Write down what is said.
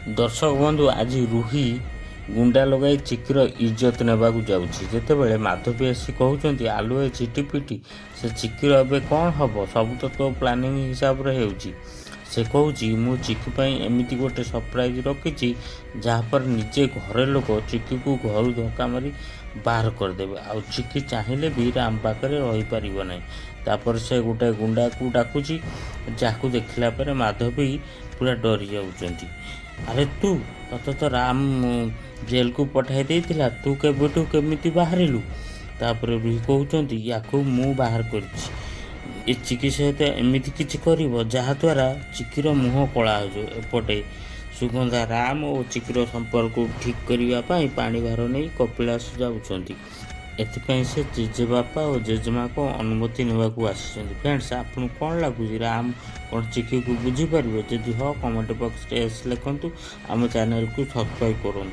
दर्शक बंधु आज रुही गुंडा लगाई चिकीर इज्जत नेबाकू जाऊँगी जितेबाला माधवी आसी कहते आलुए चिटीपिटी से चिकीर ए कौन हम सब तो प्लानिंग हिसाब से से कहूँ मु चिकी एमती गोटे सरप्राइज रखी जहाँपर निजे घरे लोक चिकी को घर धक्का मारी बाहर करदे आ चिकी चाहिए भी राम पाखे रहीपर ना तापर से गोटे गुंडा को डाकुची जहाँ देखला पर माधवी पूरा डरी जाऊँच। अरे तू तत तो राम जेल को पठाई देथिला तू केबेठू केमिति बाहरिलु तापर रुही कहउचंती याकू मु बाहर करछि ए चिकी सहित एमिति किछि करिवो जहाँद्वारा चिकीर मुह कला हो एपटे सुगंधा राम और चिकीर संपर्क को ठीक करने पानी भार नहीं कपिलास जाऊँच एथिपाई से जेजेबापा और जेजेमा को अनुमति नेबाकू आसिछन्ति। फ्रेंड्स आपन कौन लगुच राम कौन चिकी को बुझीपारे जदि हाँ कमेंट बॉक्स लिखंतु आम चैनल को सब्सक्राइब करूँ।